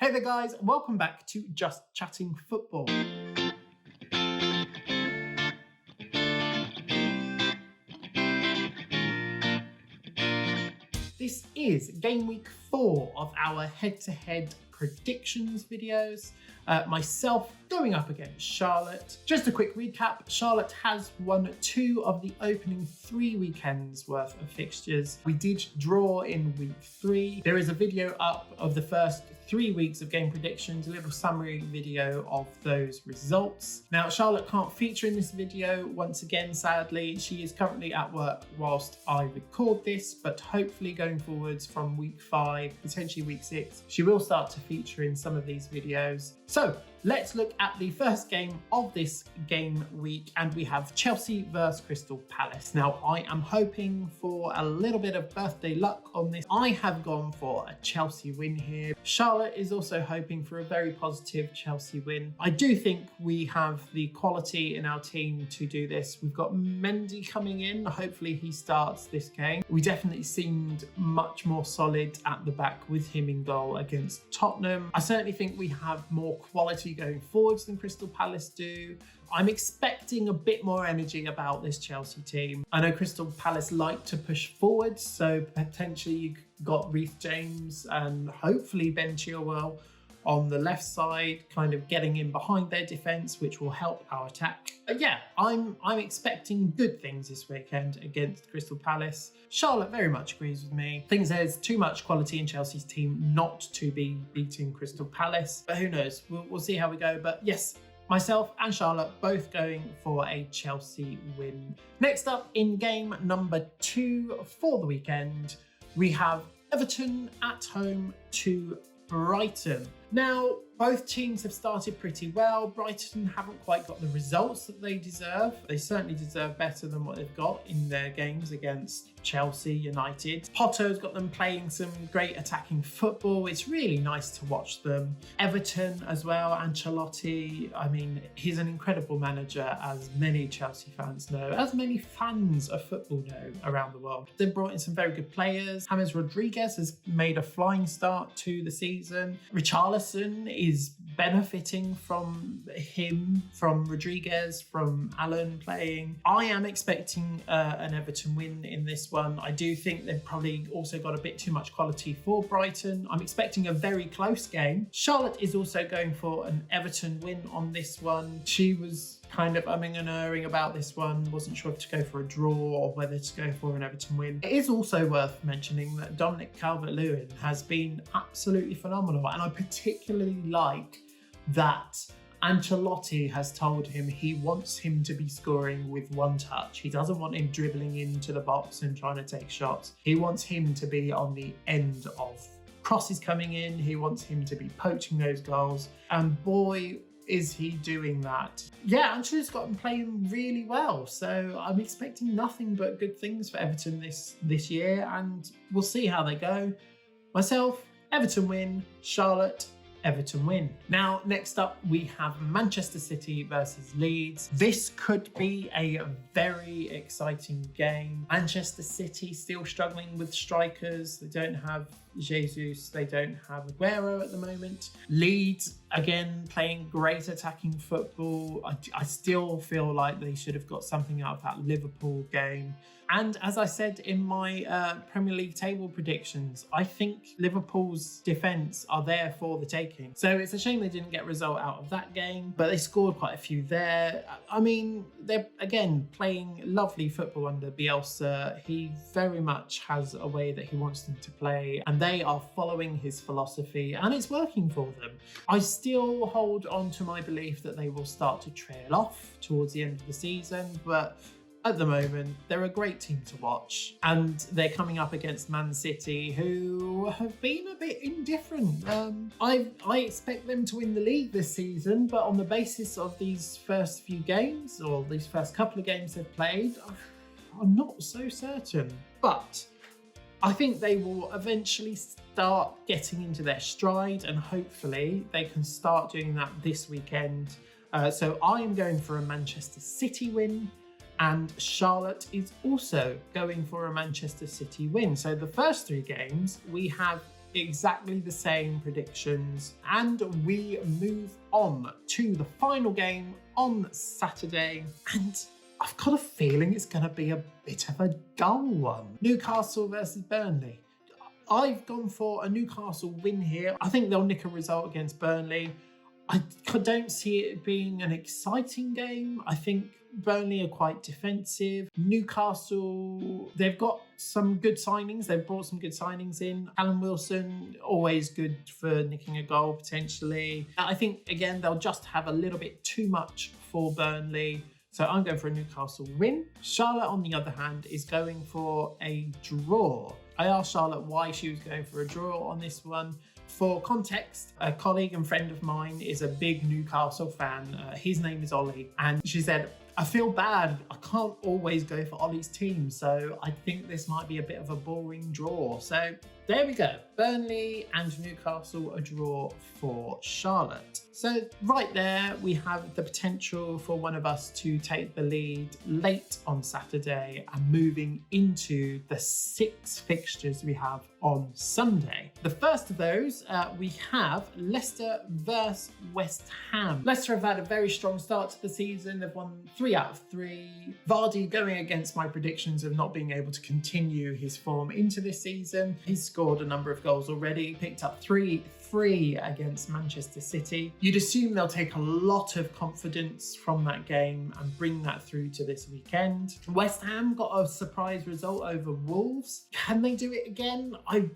Hey there guys, welcome back to Just Chatting Football. This is game week 4 of our head-to-head predictions videos. Myself going up against Charlotte. Just a quick recap, Charlotte has won 2 of the opening 3 weekends worth of fixtures. We did draw in week 3. There is a video up of the first 3 weeks of game predictions, a little summary video of those results. Now, Charlotte can't feature in this video once again, sadly. She is currently at work whilst I record this, but hopefully going forwards from week 5, potentially week 6, she will start to feature in some of these videos. So let's look at the first game of this game week, and we have Chelsea versus Crystal Palace. Now, I am hoping for a little bit of birthday luck on this. I have gone for a Chelsea win here. Charlotte is also hoping for a very positive Chelsea win. I do think we have the quality in our team to do this. We've got Mendy coming in. Hopefully he starts this game. We definitely seemed much more solid at the back with him in goal against Tottenham. I certainly think we have more quality going forwards than Crystal Palace do. I'm expecting a bit more energy about this Chelsea team. I know Crystal Palace like to push forwards, so potentially you got Reece James and hopefully Ben Chilwell on the left side, kind of getting in behind their defence, which will help our attack. But yeah, I'm expecting good things this weekend against Crystal Palace. Charlotte very much agrees with me. Thinks there's too much quality in Chelsea's team not to be beating Crystal Palace, but who knows? We'll see how we go. But yes, myself and Charlotte both going for a Chelsea win. Next up in game number 2 for the weekend, we have Everton at home to Brighton. Now, both teams have started pretty well. Brighton haven't quite got the results that they deserve. They certainly deserve better than what they've got in their games against Chelsea United. Potter's got them playing some great attacking football. It's really nice to watch them. Everton as well, Ancelotti, I mean, he's an incredible manager, as many Chelsea fans know, as many fans of football know around the world. They've brought in some very good players. James Rodriguez has made a flying start to the season. Richarlison is benefiting from him, from Rodriguez, from Allen playing. I am expecting an Everton win in this one. I do think they've probably also got a bit too much quality for Brighton. I'm expecting a very close game. Charlotte is also going for an Everton win on this one. She was kind of umming and erring about this one, wasn't sure if to go for a draw or whether to go for an Everton win. It is also worth mentioning that Dominic Calvert-Lewin has been absolutely phenomenal, and I particularly like that Ancelotti has told him he wants him to be scoring with one touch. He doesn't want him dribbling into the box and trying to take shots. He wants him to be on the end of crosses coming in. He wants him to be poaching those goals, and boy, is he doing that. Yeah, Ancelotti's got him playing really well, so I'm expecting nothing but good things for Everton this year, and we'll see how they go. Myself, Everton win. Charlotte, Everton win. Now, next up, we have Manchester City versus Leeds. This could be a very exciting game. Manchester City still struggling with strikers. They don't have Jesus, they don't have Aguero at the moment. Leeds, again, playing great attacking football. I still feel like they should have got something out of that Liverpool game. And as I said in my Premier League table predictions, I think Liverpool's defence are there for the taking. So it's a shame they didn't get a result out of that game, but they scored quite a few there. I mean, they're, again, playing lovely football under Bielsa. He very much has a way that he wants them to play, and they are following his philosophy, and it's working for them. I still hold on to my belief that they will start to trail off towards the end of the season, but at the moment, they're a great team to watch, and they're coming up against Man City, who have been a bit indifferent. I expect them to win the league this season, but on the basis of these first few games, or these first couple of games they've played, I'm not so certain. But I think they will eventually start getting into their stride, and hopefully they can start doing that this weekend. So I am going for a Manchester City win, and Charlotte is also going for a Manchester City win. So the first 3 games, we have exactly the same predictions, and we move on to the final game on Saturday. And I've got a feeling it's going to be a bit of a dull one. Newcastle versus Burnley. I've gone for a Newcastle win here. I think they'll nick a result against Burnley. I don't see it being an exciting game. I think Burnley are quite defensive. Newcastle, they've got some good signings. They've brought some good signings in. Alan Wilson, always good for nicking a goal potentially. I think, again, they'll just have a little bit too much for Burnley. So I'm going for a Newcastle win. Charlotte, on the other hand, is going for a draw. I asked Charlotte why she was going for a draw on this one. For context, a colleague and friend of mine is a big Newcastle fan. His name is Ollie. And she said, I feel bad. I can't always go for Ollie's team. So I think this might be a bit of a boring draw. So there we go. Burnley and Newcastle, a draw for Charlotte. So right there, we have the potential for one of us to take the lead late on Saturday and moving into the 6 fixtures we have on Sunday. The first of those, we have Leicester versus West Ham. Leicester have had a very strong start to the season. They've won 3 out of 3. Vardy going against my predictions of not being able to continue his form into this season. He's scored a number of goals already, picked up 3 against Manchester City. You'd assume they'll take a lot of confidence from that game and bring that through to this weekend. West Ham got a surprise result over Wolves. Can they do it again? I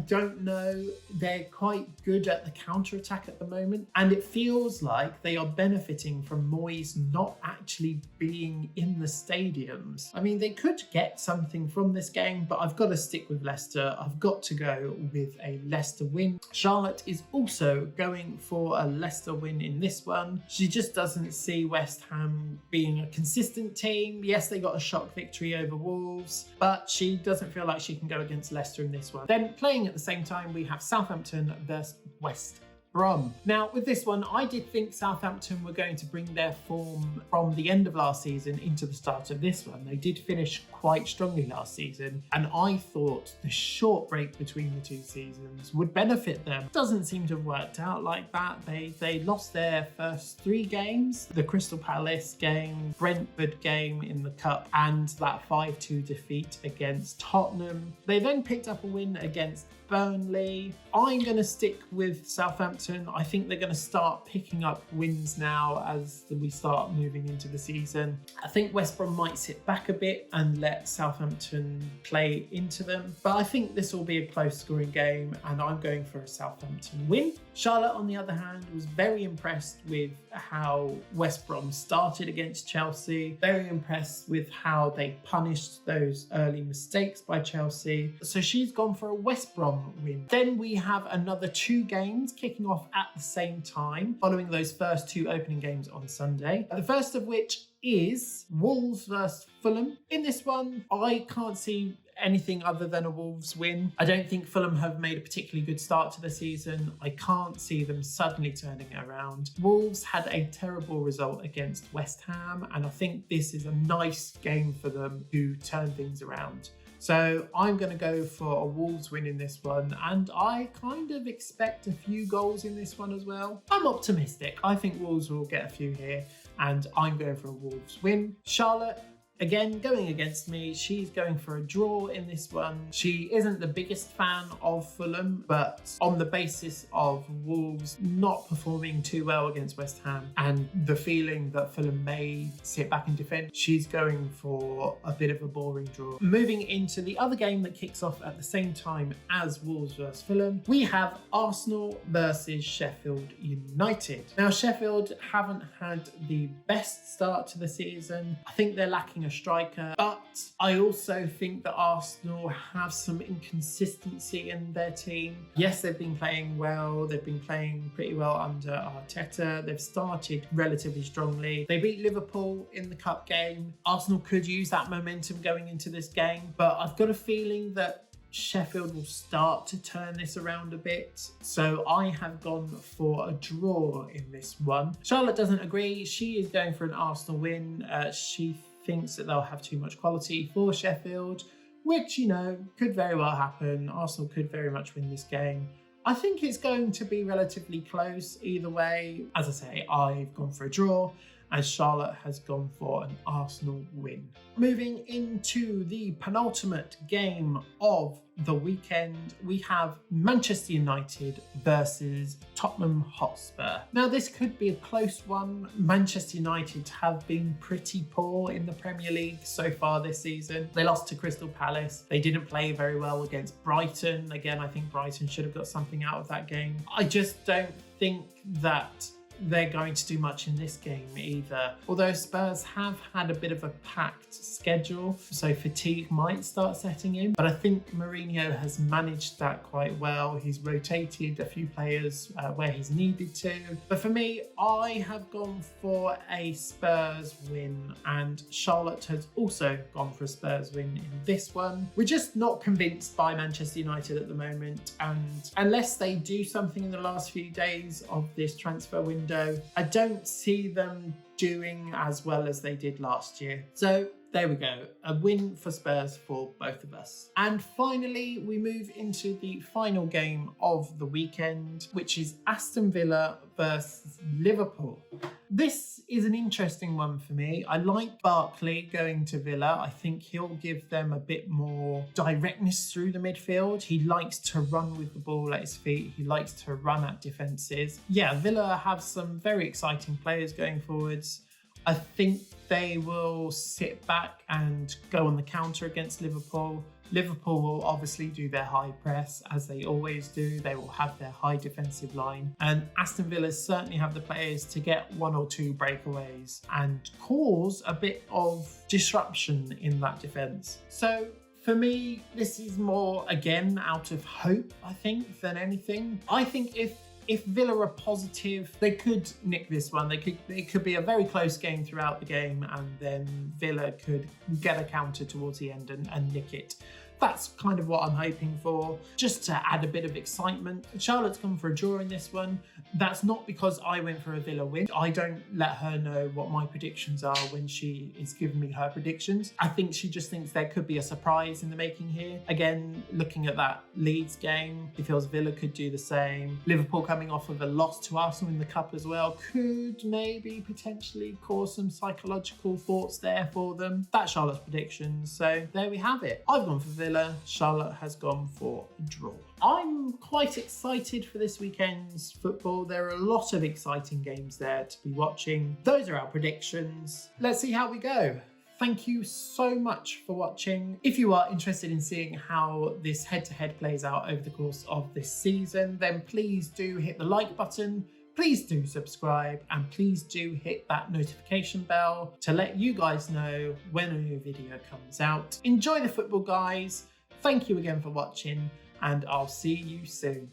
don't know. They're quite good at the counter-attack at the moment, and it feels like they are benefiting from Moyes not actually being in the stadiums. I mean, they could get something from this game, but I've got to stick with Leicester. I've got to go with a Leicester win. Charlotte is also going for a Leicester win in this one. She just doesn't see West Ham being a consistent team. Yes, they got a shock victory over Wolves, but she doesn't feel like she can go against Leicester in this one. Then playing at the same time, we have Southampton versus West Brom. Now, with this one, I did think Southampton were going to bring their form from the end of last season into the start of this one. They did finish quite strongly last season, and I thought the short break between the 2 seasons would benefit them. Doesn't seem to have worked out like that. They lost their first 3 games, the Crystal Palace game, Brentford game in the Cup, and that 5-2 defeat against Tottenham. They then picked up a win against Burnley. I'm going to stick with Southampton. I think they're going to start picking up wins now as we start moving into the season. I think West Brom might sit back a bit and let Southampton play into them. But I think this will be a close scoring game, and I'm going for a Southampton win. Charlotte, on the other hand, was very impressed with how West Brom started against Chelsea. Very impressed with how they punished those early mistakes by Chelsea. So she's gone for a West Brom win. Then we have another 2 games kicking off at the same time, following those first 2 opening games on Sunday. The first of which is Wolves versus Fulham. In this one, I can't see anything other than a Wolves win. I don't think Fulham have made a particularly good start to the season. I can't see them suddenly turning it around. Wolves had a terrible result against West Ham, and I think this is a nice game for them to turn things around. So I'm going to go for a Wolves win in this one, and I kind of expect a few goals in this one as well. I'm optimistic. I think Wolves will get a few here, and I'm going for a Wolves win. Charlotte, again, going against me, she's going for a draw in this one. She isn't the biggest fan of Fulham, but on the basis of Wolves not performing too well against West Ham and the feeling that Fulham may sit back and defend, she's going for a bit of a boring draw. Moving into the other game that kicks off at the same time as Wolves versus Fulham, we have Arsenal versus Sheffield United. Now, Sheffield haven't had the best start to the season. I think they're lacking a striker, but I also think that Arsenal have some inconsistency in their team. Yes, they've been playing well. They've been playing pretty well under Arteta. They've started relatively strongly. They beat Liverpool in the cup game. Arsenal could use that momentum going into this game, but I've got a feeling that Sheffield will start to turn this around a bit. So I have gone for a draw in this one. Charlotte doesn't agree. She is going for an Arsenal win. She thinks that they'll have too much quality for Sheffield. which, you know, could very well happen. Arsenal could very much win this game. I think it's going to be relatively close either way. As I say, I've gone for a draw, as Charlotte has gone for an Arsenal win. Moving into the penultimate game of the weekend, we have Manchester United versus Tottenham Hotspur. Now, this could be a close one. Manchester United have been pretty poor in the Premier League so far this season. They lost to Crystal Palace. They didn't play very well against Brighton. Again, I think Brighton should have got something out of that game. I just don't think that they're going to do much in this game either. Although Spurs have had a bit of a packed schedule, so fatigue might start setting in. But I think Mourinho has managed that quite well. He's rotated a few players where he's needed to. But for me, I have gone for a Spurs win, and Charlotte has also gone for a Spurs win in this one. We're just not convinced by Manchester United at the moment, and unless they do something in the last few days of this transfer window, I don't see them doing as well as they did last year. So there we go, a win for Spurs for both of us. And finally, we move into the final game of the weekend, which is Aston Villa versus Liverpool. This is an interesting one for me. I like Barkley going to Villa. I think he'll give them a bit more directness through the midfield. He likes to run with the ball at his feet. He likes to run at defences. Yeah, Villa have some very exciting players going forwards. I think they will sit back and go on the counter against Liverpool. Liverpool will obviously do their high press, as they always do. They will have their high defensive line. And Aston Villa certainly have the players to get one or two breakaways and cause a bit of disruption in that defence. So for me, this is more, again, out of hope, I think, than anything. I think if Villa are positive, they could nick this one. It could be a very close game throughout the game, and then Villa could get a counter towards the end and nick it. That's kind of what I'm hoping for, just to add a bit of excitement. Charlotte's gone for a draw in this one. That's not because I went for a Villa win. I don't let her know what my predictions are when she is giving me her predictions. I think she just thinks there could be a surprise in the making here. Again, looking at that Leeds game, she feels Villa could do the same. Liverpool coming off of a loss to Arsenal in the Cup as well could maybe potentially cause some psychological thoughts there for them. That's Charlotte's predictions. So there we have it. I've gone for Villa. Charlotte has gone for a draw. I'm quite excited for this weekend's football. There are a lot of exciting games there to be watching. Those are our predictions. Let's see how we go. Thank you so much for watching. If you are interested in seeing how this head-to-head plays out over the course of this season, then please do hit the like button. Please do subscribe, and please do hit that notification bell to let you guys know when a new video comes out. Enjoy the football, guys. Thank you again for watching, and I'll see you soon.